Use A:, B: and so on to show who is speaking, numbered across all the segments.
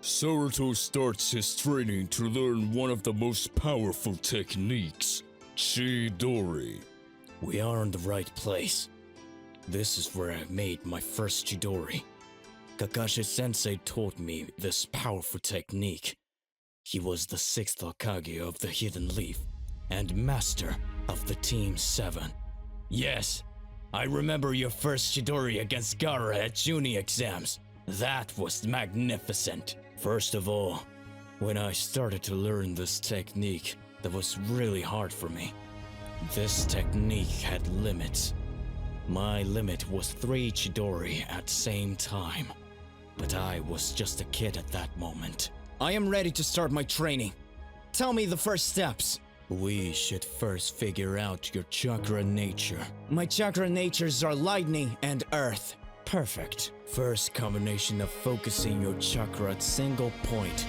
A: Soruto starts his training to learn one of the most powerful techniques, Chidori.
B: We are in the right place. This is where I made my first Chidori. Kakashi-sensei taught me this powerful technique. He was the 6th Hokage of the Hidden Leaf and master of the Team 7. Yes, I remember your first Chidori against Gaara at Junin exams. That was magnificent. First of all, when I started to learn this technique, that was really hard for me. This technique had limits. My limit was 3 Chidori at same time. But I was just a kid at that moment. I am ready to start my training. Tell me the first steps. We should first figure out your chakra nature. My chakra natures are lightning and earth. Perfect. First combination of focusing your chakra at single point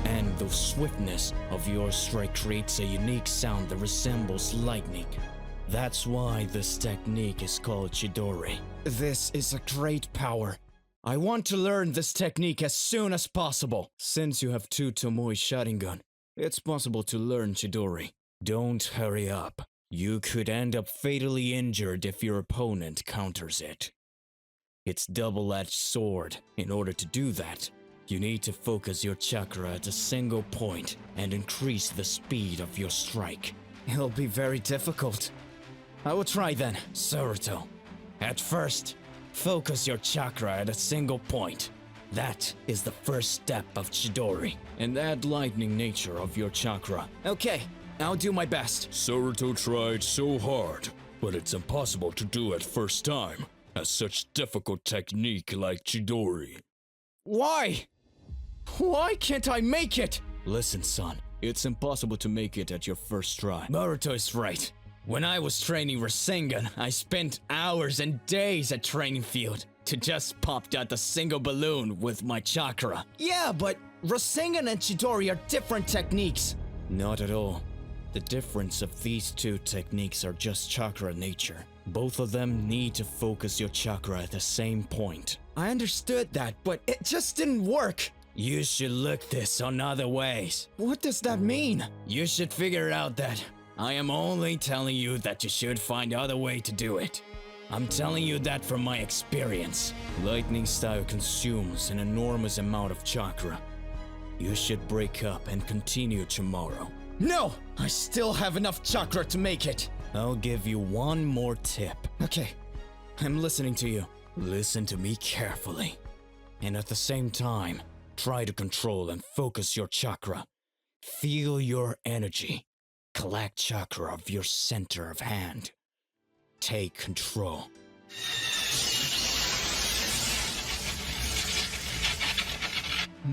B: and the swiftness of your strike creates a unique sound that resembles lightning. That's why this technique is called Chidori. This is a great power. I want to learn this technique as soon as possible. Since you have 2 Tomoe Sharingan, it's possible to learn Chidori. Don't hurry up. You could end up fatally injured if your opponent counters it. It's double-edged sword. In order to do that, you need to focus your chakra at a single point and increase the speed of your strike. It'll be very difficult. I will try then, Soruto. At first, focus your chakra at a single point. That is the first step of Chidori, and add lightning nature of your chakra. Okay, I'll do my best.
A: Soruto tried so hard, but it's impossible to do at first time, as such difficult technique like Chidori.
B: Why? Why can't I make it? Listen, son, it's impossible to make it at your first try. Boruto is right. When I was training Rasengan, I spent hours and days at training field to just pop out a single balloon with my chakra. Yeah, but Rasengan and Chidori are different techniques. Not at all. The difference of these 2 techniques are just chakra nature. Both of them need to focus your chakra at the same point. I understood that, but it just didn't work. You should look this on other ways. What does that mean? You should figure out that I am only telling you that you should find other way to do it. I'm telling you that from my experience. Lightning style consumes an enormous amount of chakra. You should break up and continue tomorrow. No! I still have enough chakra to make it. I'll give you one more tip. Okay, I'm listening to you. Listen to me carefully. And at the same time, try to control and focus your chakra. Feel your energy. Collect chakra of your center of hand. Take control.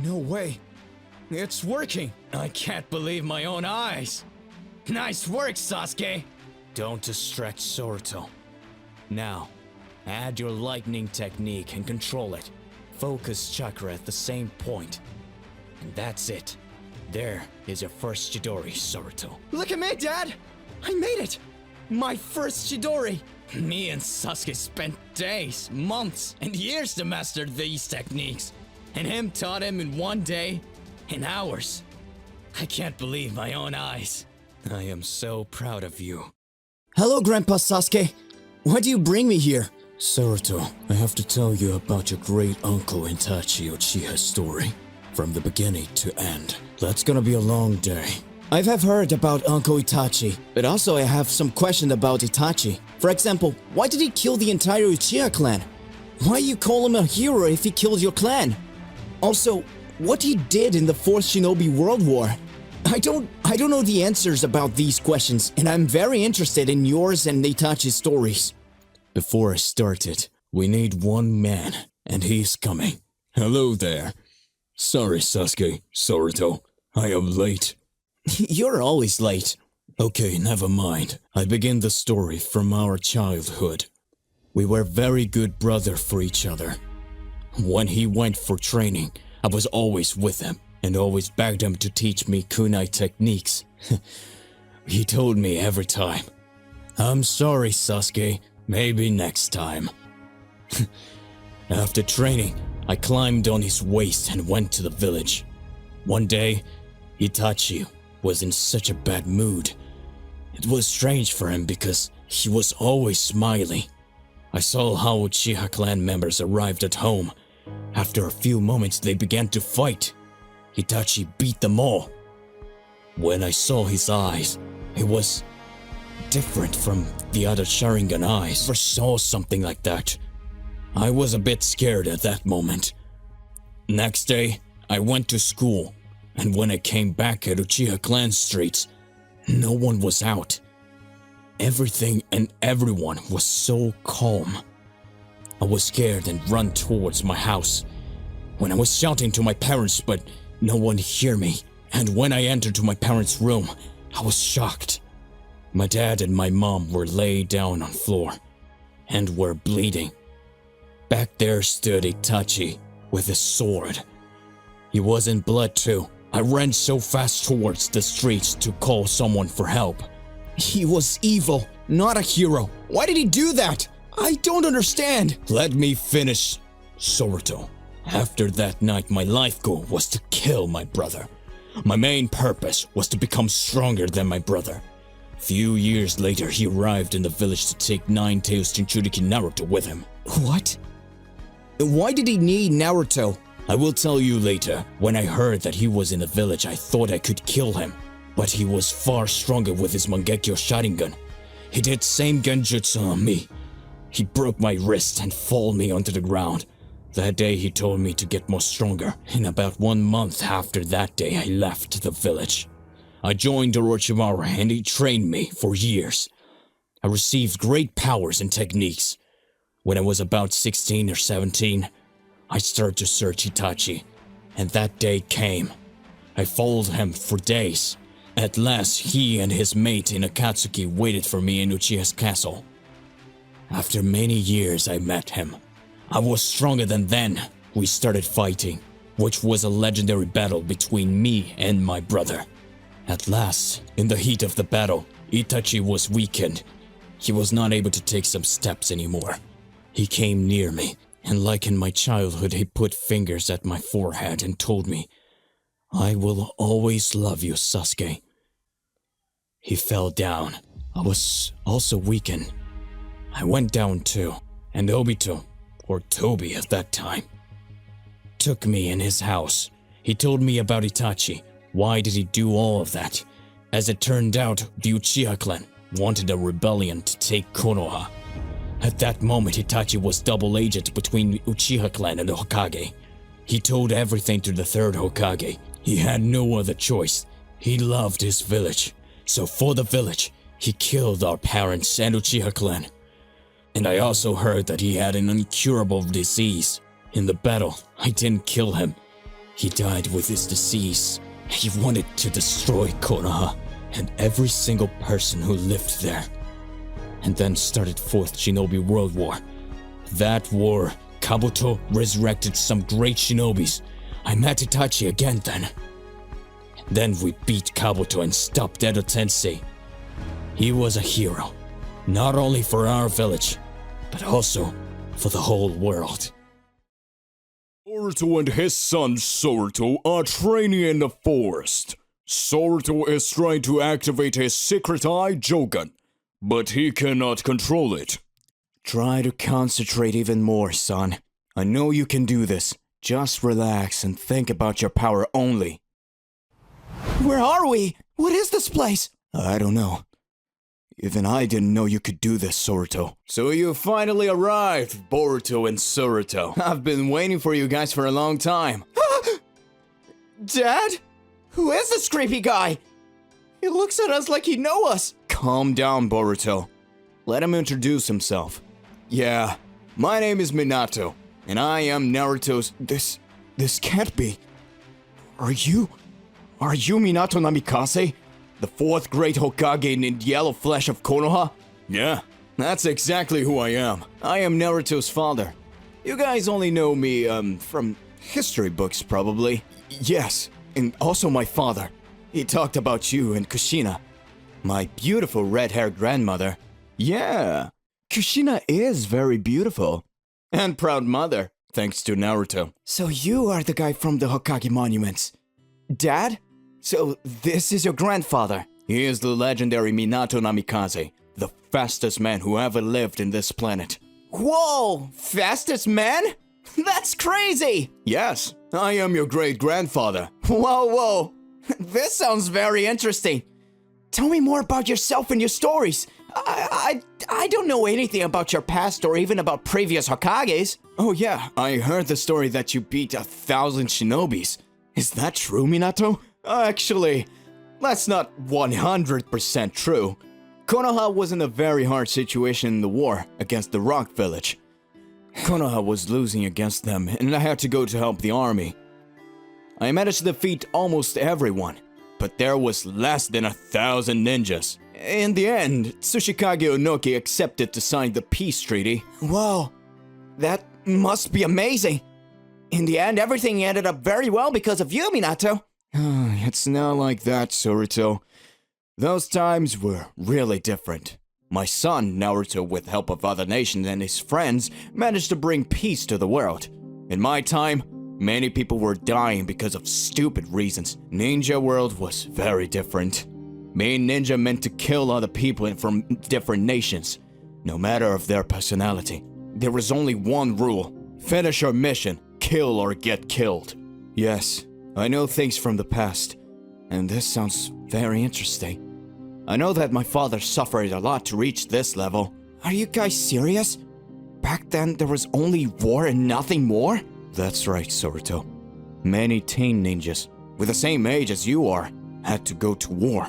B: No way. It's working. I can't believe my own eyes. Nice work, Sasuke. Don't distract Soruto. Now, add your lightning technique and control it. Focus chakra at the same point. And that's it. There is your first Chidori, Soruto. Look at me, Dad! I made it! My first Chidori! Me and Sasuke spent days, months, and years to master these techniques. And him taught him in one day, in hours. I can't believe my own eyes. I am so proud of you. Hello, Grandpa Sasuke. Why do you bring me here? Soruto, I have to tell you about your great uncle Itachi Uchiha's story. From the beginning to end. That's gonna be a long day. I have heard about Uncle Itachi, but also I have some questions about Itachi. For example, why did he kill the entire Uchiha clan? Why you call him a hero if he killed your clan? Also, what he did in the 4th Shinobi World War? I don't know the answers about these questions, and I'm very interested in yours and Itachi's stories. Before I start it, we need one man, and he's coming.
A: Hello there. Sorry, Sasuke, Soruto. I am late.
B: You're always late. Okay, never mind. I begin the story from our childhood. We were very good brothers for each other. When he went for training, I was always with him and always begged him to teach me kunai techniques. He told me every time, "I'm sorry, Sasuke, maybe next time." After training, I climbed on his waist and went to the village. One day, Itachi was in such a bad mood. It was strange for him because he was always smiling. I saw how Uchiha clan members arrived at home. After a few moments, they began to fight. Itachi beat them all. When I saw his eyes, it was different from the other Sharingan eyes. I never saw something like that. I was a bit scared at that moment. Next day, I went to school, and when I came back at Uchiha clan streets, no one was out. Everything and everyone was so calm. I was scared and ran towards my house. When I was shouting to my parents, but no one heard me, and when I entered to my parents' room, I was shocked. My dad and my mom were laid down on floor and were bleeding. Back there stood Itachi with a sword. He was in blood too. I ran so fast towards the streets to call someone for help. He was evil, not a hero. Why did he do that? I don't understand. Let me finish, Soruto. After that night, my life goal was to kill my brother. My main purpose was to become stronger than my brother. Few years later, he arrived in the village to take Nine-Tails Jinchuriki Naruto with him. What? Why did he need Naruto? I will tell you later. When I heard that he was in the village, I thought I could kill him. But he was far stronger with his Mangekyo Sharingan. He did same genjutsu on me. He broke my wrist and fell me onto the ground. That day he told me to get more stronger. In about 1 month after that day, I left the village. I joined Orochimaru and he trained me for years. I received great powers and techniques. When I was about 16 or 17, I started to search Itachi, and that day came. I followed him for days. At last, he and his mate in Akatsuki waited for me in Uchiha's castle. After many years, I met him. I was stronger than then. We started fighting, which was a legendary battle between me and my brother. At last, in the heat of the battle, Itachi was weakened. He was not able to take some steps anymore. He came near me, and like in my childhood, he put fingers at my forehead and told me, "I will always love you, Sasuke." He fell down. I was also weakened. I went down too, and Obito, or Toby at that time, took me in his house. He told me about Itachi. Why did he do all of that? As it turned out, the Uchiha clan wanted a rebellion to take Konoha. At that moment, Itachi was double agent between Uchiha clan and the Hokage. He told everything to the third Hokage. He had no other choice. He loved his village. So for the village, he killed our parents and Uchiha clan. And I also heard that he had an incurable disease. In the battle, I didn't kill him. He died with his disease. He wanted to destroy Konoha and every single person who lived there. And then started 4th Shinobi World War. That war, Kabuto resurrected some great shinobis. I met Itachi again then. Then we beat Kabuto and stopped Edo Tensei. He was a hero, not only for our village, but also for the whole world.
A: Boruto and his son Soruto are training in the forest. Soruto is trying to activate his secret eye Jogan, but he cannot control it.
B: Try to concentrate even more, son. I know you can do this. Just relax and think about your power only. Where are we? What is this place? I don't know. Even I didn't know you could do this, Soruto. So you finally arrived, Boruto and Soruto. I've been waiting for you guys for a long time. Dad? Who is this creepy guy? He looks at us like he knows us. Calm down, Boruto. Let him introduce himself. Yeah, my name is Minato, and I am Naruto's... This can't be. Are you Minato Namikaze? The 4th great Hokage in yellow flesh of Konoha?
A: Yeah,
B: That's exactly who I am. I am Naruto's father. You guys only know me, from history books, probably. Yes, and also my father. He talked about you and Kushina. My beautiful red-haired grandmother. Yeah, Kushina is very beautiful. And proud mother, thanks to Naruto. So you are the guy from the Hokage monuments.
C: Dad? So this is your grandfather?
A: He is the legendary Minato Namikaze, the fastest man who ever lived in this planet.
C: Whoa! Fastest man? That's crazy!
A: Yes, I am your great-grandfather.
C: Whoa. This sounds very interesting. Tell me more about yourself and your stories. I don't know anything about your past or even about previous Hokages.
A: Oh yeah, I heard the story that you beat 1,000 shinobis. Is that true, Minato? Actually, that's not 100% true. Konoha was in a very hard situation in the war against the Rock Village. Konoha was losing against them, and I had to go to help the army. I managed to defeat almost everyone, but there was less than 1,000 ninjas. In the end, Tsuchikage Onoki accepted to sign the peace treaty.
C: Whoa, that must be amazing. In the end, everything ended up very well because of you, Minato.
A: It's not like that, Soruto. Those times were really different. My son, Naruto, with help of other nations and his friends, managed to bring peace to the world. In my time, many people were dying because of stupid reasons. Ninja world was very different. Being ninja meant to kill other people from different nations, no matter of their personality. There was only one rule: finish your mission, kill or get killed. Yes, I know things from the past, and this sounds very interesting. I know that my father suffered a lot to reach this level.
C: Are you guys serious? Back then, there was only war and nothing more?
A: That's right, Soruto. Many teen ninjas, with the same age as you are, had to go to war.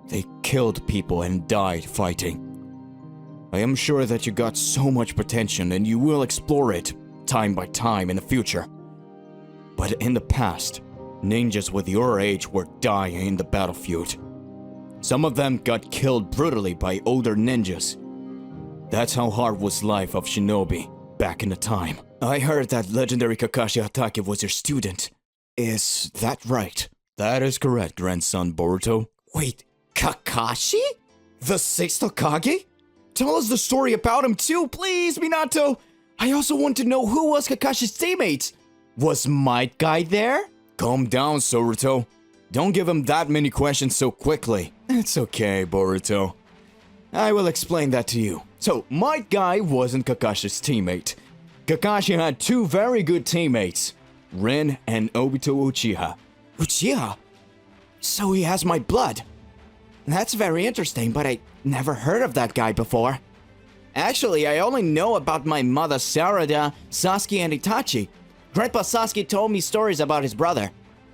A: They killed people and died fighting. I am sure that you got so much potential and you will explore it time by time in the future. But in the past, ninjas with your age were dying in the battlefield. Some of them got killed brutally by older ninjas. That's how hard was life of shinobi back in the time. I heard that legendary Kakashi Hatake was your student. Is that right? That is correct, grandson Boruto.
C: Wait, Kakashi? The 6th Hokage? Tell us the story about him too, please, Minato! I also want to know who was Kakashi's teammates. Was Might Guy there?
A: Calm down, Soruto. Don't give him that many questions so quickly. It's okay, Boruto. I will explain that to you. So, Might Guy wasn't Kakashi's teammate. Kakashi had two very good teammates, Rin and Obito Uchiha.
C: Uchiha? So he has my blood. That's very interesting, but I never heard of that guy before. Actually, I only know about my mother Sarada, Sasuke, and Itachi. Grandpa Sasuke told me stories about his brother.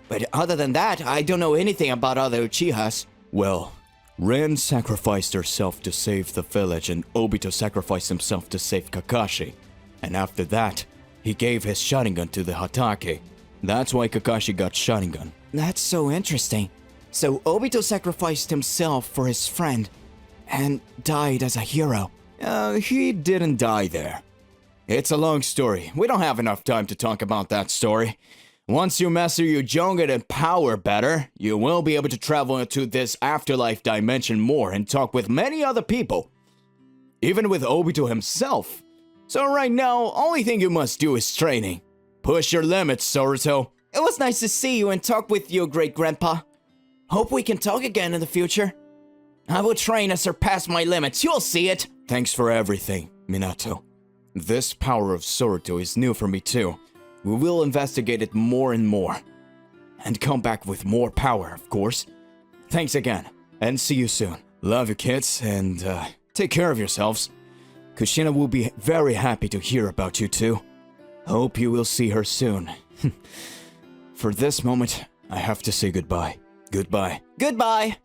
C: But other than that, I don't know anything about other Uchihas.
A: Well, Rin sacrificed herself to save the village and Obito sacrificed himself to save Kakashi. And after that, he gave his Sharingan to the Hatake. That's why Kakashi got Sharingan.
C: That's so interesting. So Obito sacrificed himself for his friend and died as a hero.
A: He didn't die there. It's a long story. We don't have enough time to talk about that story. Once you master your Jongan and power better, you will be able to travel into this afterlife dimension more and talk with many other people. Even with Obito himself. So right now, only thing you must do is training. Push your limits, Soruto.
C: It was nice to see you and talk with you, great-grandpa. Hope we can talk again in the future. I will train and surpass my limits, you'll see it.
A: Thanks for everything, Minato. This power of Soruto is new for me too. We will investigate it more and more. And come back with more power, of course. Thanks again, and see you soon. Love you, kids, and take care of yourselves. Kushina will be very happy to hear about you too. Hope you will see her soon. For this moment, I have to say goodbye. Goodbye.
C: Goodbye.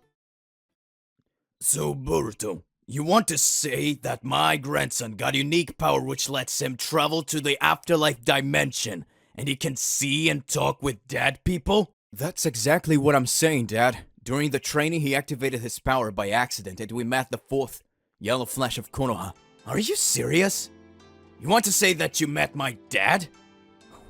B: So, Boruto, you want to say that my grandson got unique power which lets him travel to the afterlife dimension, and he can see and talk with dead people?
A: That's exactly what I'm saying, Dad. During the training, he activated his power by accident, and we met the 4th Yellow Flash of Konoha.
B: Are you serious? You want to say that you met my dad?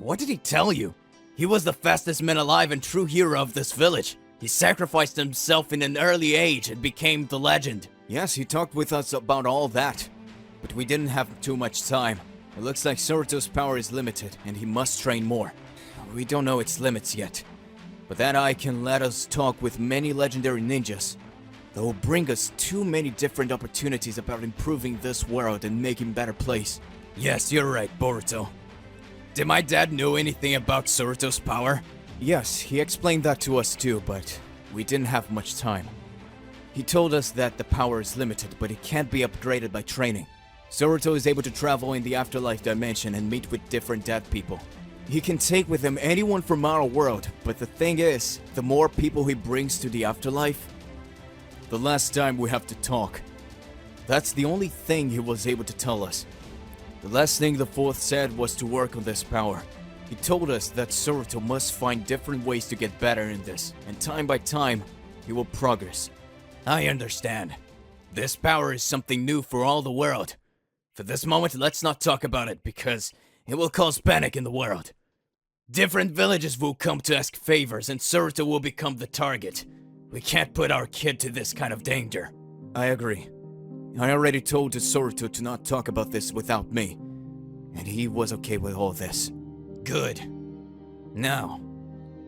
B: What did he tell you? He was the fastest man alive and true hero of this village. He sacrificed himself in an early age and became the legend.
A: Yes, he talked with us about all that, but we didn't have too much time. It looks like Soruto's power is limited, and he must train more. We don't know its limits yet.
C: But that eye can let us talk with many legendary ninjas. That will bring us too many different opportunities about improving this world and making better place.
D: Yes, you're right, Boruto. Did my dad know anything about Soruto's power?
C: Yes, he explained that to us too, but we didn't have much time. He told us that the power is limited, but it can't be upgraded by training. Soruto is able to travel in the afterlife dimension and meet with different dead people. He can take with him anyone from our world, but the thing is, the more people he brings to the afterlife, the less time we have to talk. That's the only thing he was able to tell us. The last thing the fourth said was to work on this power. He told us that Soruto must find different ways to get better in this, and time by time, he will progress.
D: I understand. This power is something new for all the world. For this moment, let's not talk about it, because it will cause panic in the world. Different villages will come to ask favors, and Soruto will become the target. We can't put our kid to this kind of danger.
C: I agree. I already told Soruto to not talk about this without me, and he was okay with all this.
D: Good. Now,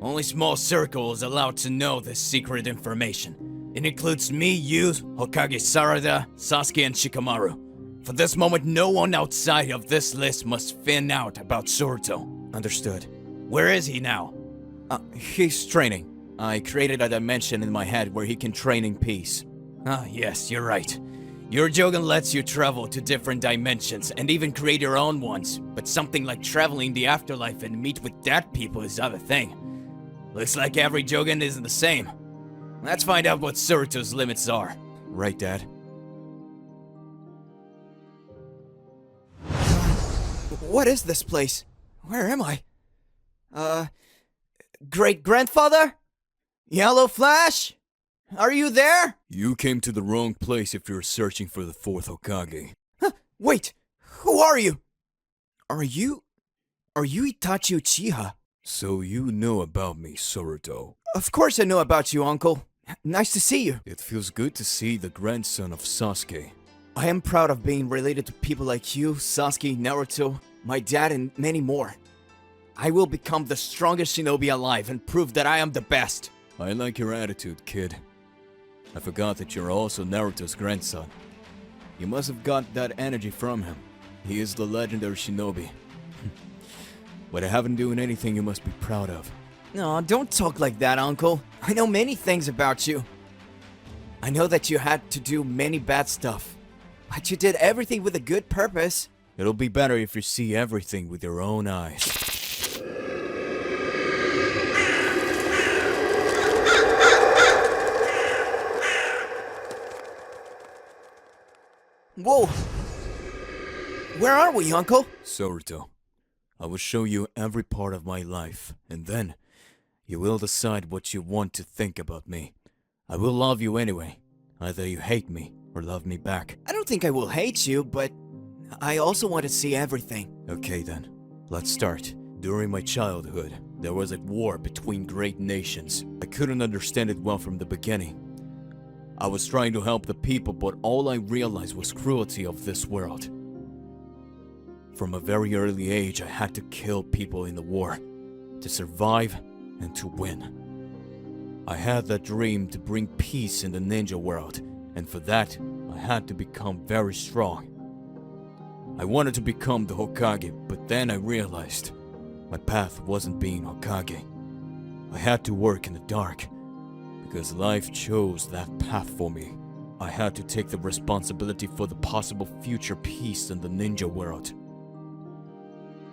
D: only small circle is allowed to know this secret information. It includes me, you, Hokage Sarada, Sasuke, and Shikamaru. For this moment, no one outside of this list must find out about Soruto.
C: Understood.
D: Where is he now?
C: He's training. I created a dimension in my head where he can train in peace.
D: Ah, yes, you're right. Your Jogan lets you travel to different dimensions and even create your own ones, but something like traveling the afterlife and meet with dead people is other thing. Looks like every Jogan isn't the same. Let's find out what Soruto's limits are.
C: Right, Dad? What is this place? Where am I? Great-grandfather? Yellow Flash? Are you there?
A: You came to the wrong place if you're searching for the fourth Hokage.
C: Wait, who are you? Are you Itachi Uchiha?
A: So you know about me, Soruto.
C: Of course I know about you, Uncle. Nice to see you.
A: It feels good to see the grandson of Sasuke.
C: I am proud of being related to people like you, Sasuke, Naruto, my dad, and many more. I will become the strongest shinobi alive and prove that I am the best.
A: I like your attitude, kid. I forgot that you're also Naruto's grandson. You must have got that energy from him. He is the legendary shinobi. But I haven't done anything you must be proud of.
C: No, don't talk like that, Uncle. I know many things about you. I know that you had to do many bad stuff, but you did everything with a good purpose.
A: It'll be better if you see everything with your own eyes.
C: Whoa! Where are we, Uncle?
A: Soruto, I will show you every part of my life, and then you will decide what you want to think about me. I will love you anyway. Either you hate me or love me back.
C: I don't think I will hate you, but I also want to see everything.
A: Okay then, let's start. During my childhood, there was a war between great nations. I couldn't understand it well from the beginning. I was trying to help the people, but all I realized was cruelty of this world. From a very early age, I had to kill people in the war, to survive and to win. I had that dream to bring peace in the ninja world, and for that, I had to become very strong. I wanted to become the Hokage, but then I realized my path wasn't being Hokage. I had to work in the dark, because life chose that path for me. I had to take the responsibility for the possible future peace in the ninja world.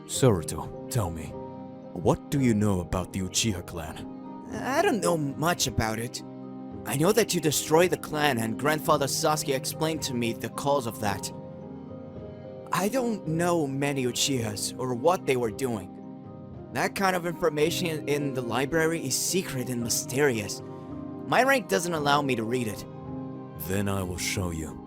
A: Soruto, tell me, what do you know about the Uchiha clan?
C: I don't know much about it. I know that you destroyed the clan and Grandfather Sasuke explained to me the cause of that. I don't know many Uchihas or what they were doing. That kind of information in the library is secret and mysterious. My rank doesn't allow me to read it.
A: Then I will show you.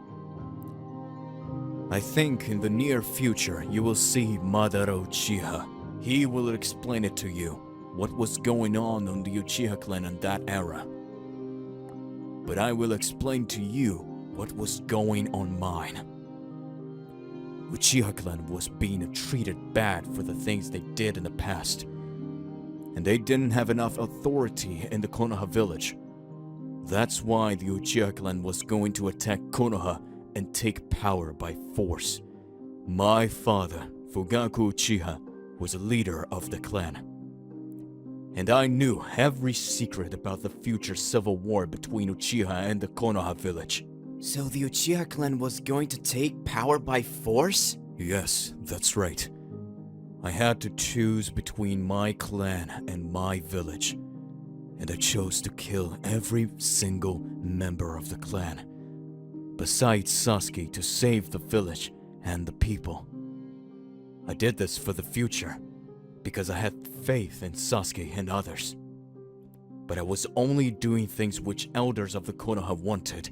A: I think in the near future you will see Madara Uchiha. He will explain it to you, what was going on the Uchiha clan in that era. But I will explain to you what was going on mine. Uchiha clan was being treated bad for the things they did in the past. and they didn't have enough authority in the Konoha village. That's why the Uchiha clan was going to attack Konoha and take power by force. My father, Fugaku Uchiha, was a leader of the clan. And I knew every secret about the future civil war between Uchiha and the Konoha village.
C: So the Uchiha clan was going to take power by force?
A: Yes, that's right. I had to choose between my clan and my village, and I chose to kill every single member of the clan, besides Sasuke, to save the village and the people. I did this for the future, because I had faith in Sasuke and others. But I was only doing things which elders of the Konoha wanted,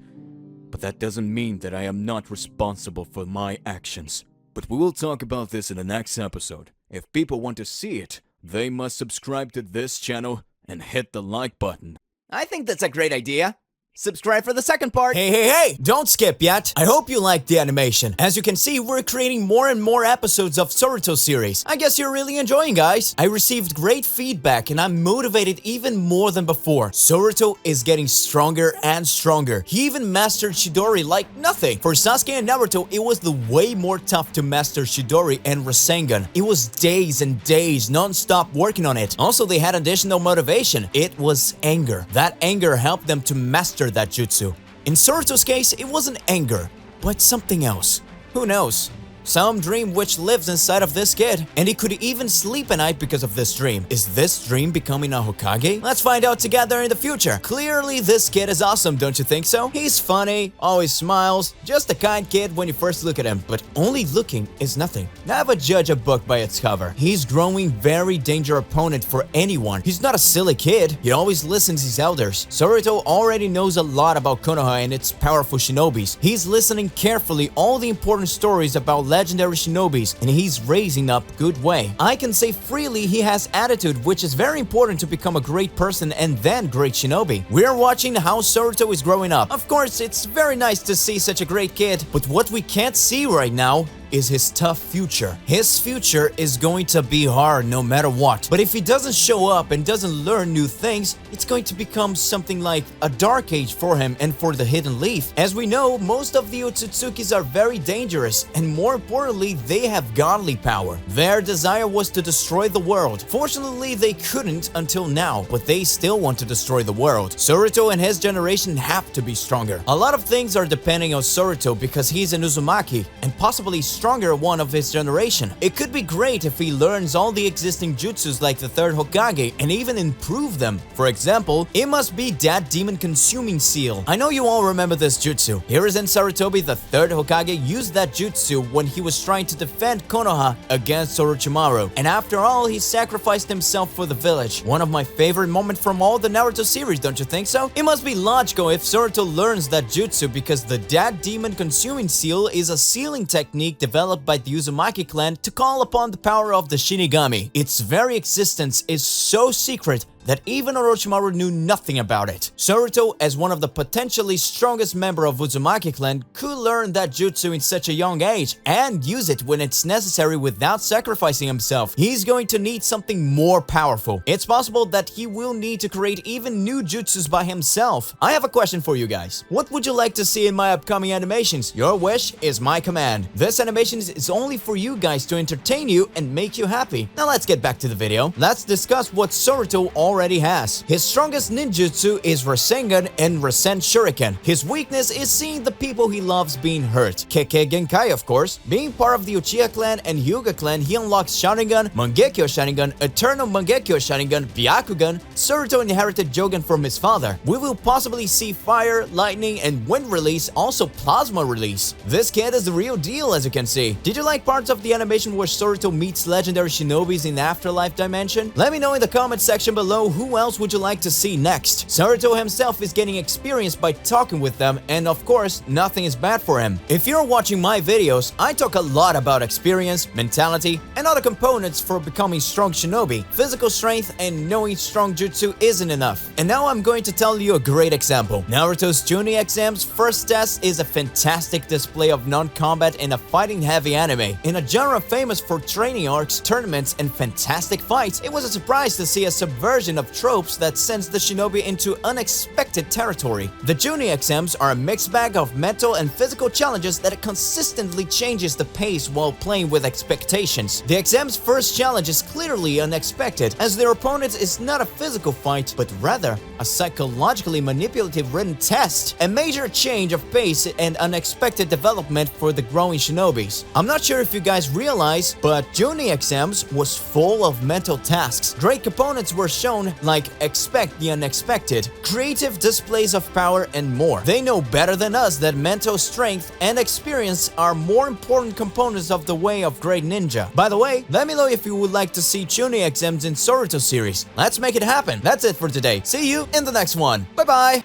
A: but that doesn't mean that I am not responsible for my actions. But we will talk about this in the next episode. If people want to see it, they must subscribe to this channel and hit the like button.
C: I think that's a great idea. Subscribe for the second part.
E: Hey, don't skip yet. I hope you liked the animation. As you can see, we're creating more and more episodes of Soruto series. I guess you're really enjoying, guys. I received great feedback and I'm motivated even more than before. Soruto is getting stronger and stronger. He even mastered Chidori like nothing. For Sasuke and Naruto, it was the way more tough to master Chidori and Rasengan. It was days and days non-stop working on it. Also, they had additional motivation. It was anger. That anger helped them to master that jutsu. In Soruto's case, it wasn't anger, but something else. Who knows? Some dream which lives inside of this kid, and he could even sleep at night because of this dream. Is this dream becoming a Hokage? Let's find out together in the future. Clearly, this kid is awesome, don't you think so? He's funny, always smiles, just a kind kid when you first look at him, but only looking is nothing. Never judge a book by its cover. He's growing very dangerous opponent for anyone. He's not a silly kid. He always listens to his elders. Soruto already knows a lot about Konoha and its powerful shinobis. He's listening carefully all the important stories about legendary shinobis, and he's raising up good way. I can say freely he has attitude, which is very important to become a great person and then great shinobi. We're watching how Soruto is growing up. Of course, it's very nice to see such a great kid, but what we can't see right now is his tough future. His future is going to be hard no matter what. But if he doesn't show up and doesn't learn new things, it's going to become something like a dark age for him and for the Hidden Leaf. As we know, most of the Otsutsukis are very dangerous, and more importantly, they have godly power. Their desire was to destroy the world. Fortunately, they couldn't until now, but they still want to destroy the world. Soruto and his generation have to be stronger. A lot of things are depending on Soruto because he's an Uzumaki, and possibly stronger one of his generation. It could be great if he learns all the existing jutsus like the third Hokage and even improve them. For example, it must be that demon consuming seal. I know you all remember this jutsu. Hiruzen Sarutobi, the third Hokage, used that jutsu when he was trying to defend Konoha against Orochimaru, and after all, he sacrificed himself for the village. One of my favorite moments from all the Naruto series, don't you think so? It must be logical if Soruto learns that jutsu because the dead demon consuming seal is a sealing technique developed by the Uzumaki clan to call upon the power of the Shinigami. Its very existence is so secret that even Orochimaru knew nothing about it. Soruto, as one of the potentially strongest member of Uzumaki clan, could learn that jutsu in such a young age and use it when it's necessary without sacrificing himself. He's going to need something more powerful. It's possible that he will need to create even new jutsus by himself. I have a question for you guys. What would you like to see in my upcoming animations? Your wish is my command. This animation is only for you guys to entertain you and make you happy. Now let's get back to the video. Let's discuss what Soruto already has. His strongest ninjutsu is Rasengan and Rasen Shuriken. His weakness is seeing the people he loves being hurt. Kekkei Genkai, of course. Being part of the Uchiha clan and Hyuga clan, he unlocks Sharingan, Mangekyo Sharingan, Eternal Mangekyo Sharingan, Byakugan. Soruto inherited Jogan from his father. We will possibly see fire, lightning, and wind release, also plasma release. This kid is the real deal, as you can see. Did you like parts of the animation where Soruto meets legendary shinobis in the afterlife dimension? Let me know in the comment section below So who else would you like to see next? Soruto himself is getting experience by talking with them, and of course, nothing is bad for him. If you're watching my videos, I talk a lot about experience, mentality, and other components for becoming strong shinobi. Physical strength and knowing strong jutsu isn't enough. And now I'm going to tell you a great example. Naruto's Chunin exam's first test is a fantastic display of non-combat in a fighting-heavy anime. In a genre famous for training arcs, tournaments, and fantastic fights, it was a surprise to see a subversion of tropes that sends the shinobi into unexpected territory. The Chunin exams are a mixed bag of mental and physical challenges that consistently changes the pace while playing with expectations. The exam's first challenge is clearly unexpected, as their opponent is not a physical fight, but rather a psychologically manipulative written test, a major change of pace and unexpected development for the growing shinobis. I'm not sure if you guys realize, but Chunin exams was full of mental tasks. Great components were shown, like expect the unexpected, creative displays of power, and more. They know better than us that mental strength and experience are more important components of the way of great ninja. By the way, let me know if you would like to see Chunin exams in Soruto series. Let's make it happen. That's it for today. See you in the next one. Bye bye!